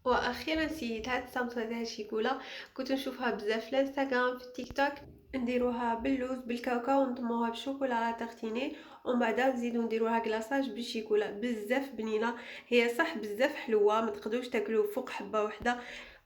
واخيرا سيت هاد الصمصه تاع الشيكولا. كنت نشوفها بزاف في الانستغرام في التيك توك. نديروها باللوز بالكاكاو ونضموها بالشوكولا تارتيني، ومن بعد نزيدو نديروها كلاصاج بالشيكولا. بزاف بنينه، هي صح بزاف حلوه، ما تقدروش تاكلوا فوق حبه واحده،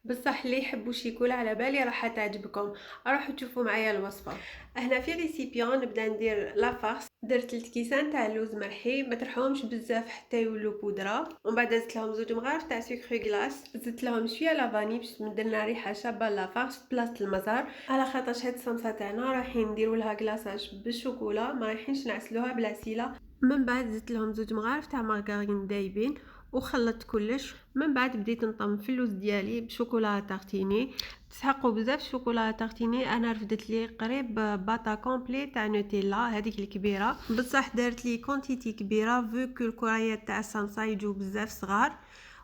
بصح اللي يحبوا الشيكولا على بالي راح تعجبكم. راحوا تشوفوا معايا الوصفه. هنا في ريسيبيون نبدا ندير لافارس. درت 3 كيسان تاع اللوز مرحي، ما ترحوهمش بزاف حتى يولوا بودره. ومن بعد زدت لهم 2 مغارف تاع سكر غلاس، زدت لهم شويه لافاني باش تمد لنا ريحه شابه لافارس بلاصه المزار. على خاطرش هاد الصمصه تاعنا رايحين نديروا لها كلاصاج بالشوكولا، ما رايحينش نعسلوها بلا سيله. من بعد زدت لهم 2 مغارف تاع مارغرين دايبين وخلطت كلش. من بعد بديت نطم في اللوز ديالي بشوكولا تارتيني. تسحقوا بزاف شوكولا تارتيني، انا رفدت لي قريب باطا كومبلي تاع نوتيلا هذيك الكبيره، بصح دارت لي كونتيتي كبيره فو كو الكرايات تاع الصلصه يجوا بزاف صغار.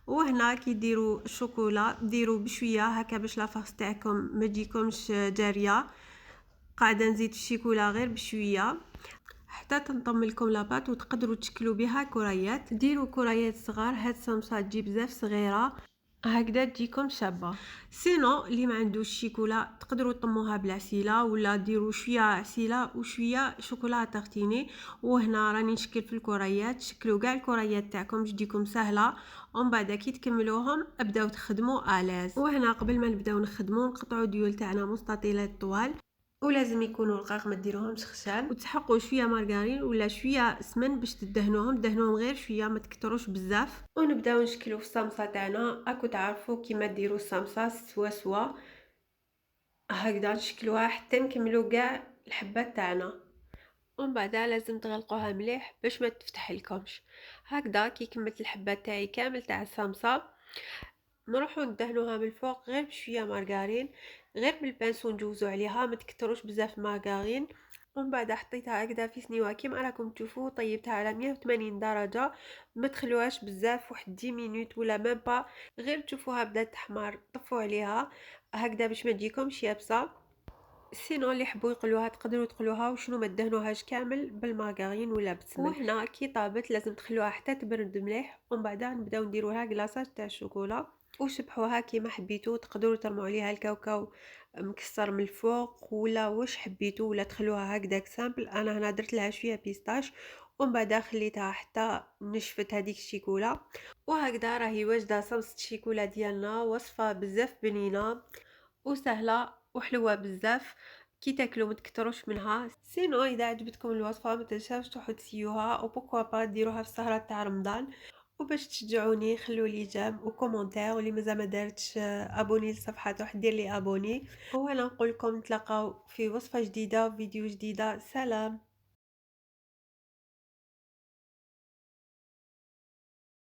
وهنا كي ديروا الشوكولا ديروا بشويه هكا باش لافاس تاعكم ما تجيكمش جاريه. قاعده نزيد الشيكولا غير بشويه حتى تنطم لكم لاباط وتقدروا تشكلوا بها كريات. ديروا كريات صغار، هاد الصمصه تجي بزاف صغيره هكذا تجيكم شابه. سينو اللي ما عندوش شيكولا تقدروا طموها بالعسيله، ولا ديروا شويه عسيله وشويه شوكولا تارتيني. وهنا راني نشكل في الكريات، شكلوا كاع الكريات تاعكم باش تجيكم سهله. ومن بعد كي تكملوهم ابداو تخدموا الاز. وهنا قبل ما نبداو نخدموا نقطعوا ديول تاعنا مستطيلات طوال، ولازم يكونوا رقاق ما ديروهمش خشان. وتسحقوا شويه مارغرين ولا شويه سمن باش دهنوهم غير شويه ما تكتروش بزاف. ونبداو نشكلوا في الصمصه تاعنا. اكو تعرفوا كيما ديروا الصمصه سوا هكذا نشكلوها حتى نكملوا كاع الحبات تاعنا. ومن بعد لازم تغلقوها مليح باش ما تفتح لكمش. هكذا كي كملت الحبات تاعي كامل تاع الصمصه نروحو ندهنوها من الفوق غير بشويه مارغرين، غير بالبانسو نجوزو عليها ما تكتروش بزاف مارغرين. ومن بعد حطيتها هكذا في سنيوه كيما راكم تشوفوا. طيبتها على 180 درجه، ما تخلوهاش بزاف، واحد 10 مينوت ولا ميم با، غير تشوفوها بدات تحمر طفوا عليها هكذا باش ما تجيكمش يابسه. سينو اللي يحبوا يقلوها تقدروا تقلوها وشنو ما دهنوهاش كامل بالمارغرين ولا بالسمن. وهنا كي طابت لازم تخلوها حتى تبرد مليح، ومن بعد نبداو نديروها كلاصاج تاع الشوكولا وشبحوها كيما حبيتو. تقدروا ترموا عليها الكاوكاو مكسر من الفوق ولا واش حبيتو، ولا تخلوها هكذاك سامبل. انا هنا درت لها شويه بيستاش ومن بعد خليتها حتى نشفت هذيك الشيكولا. وهكذا راهي واجده صلصه الشيكولا ديالنا، وصفه بزاف بنينه وسهله وحلوه بزاف. كي تاكلوا ما تكتروش منها. سينو اذا عجبتكم الوصفه ما تنساوش تروحوا تسيوها، وبوكوا با ديروها في السهره تاع رمضان. وباش تشجعوني خلوا لي جيم وكومونتير، واللي مازال ما دارتش ابوني للصفحه تروح دير لي ابوني. وانا نقول لكم نتلاقاو في وصفه جديده وفيديو جديده. سلام.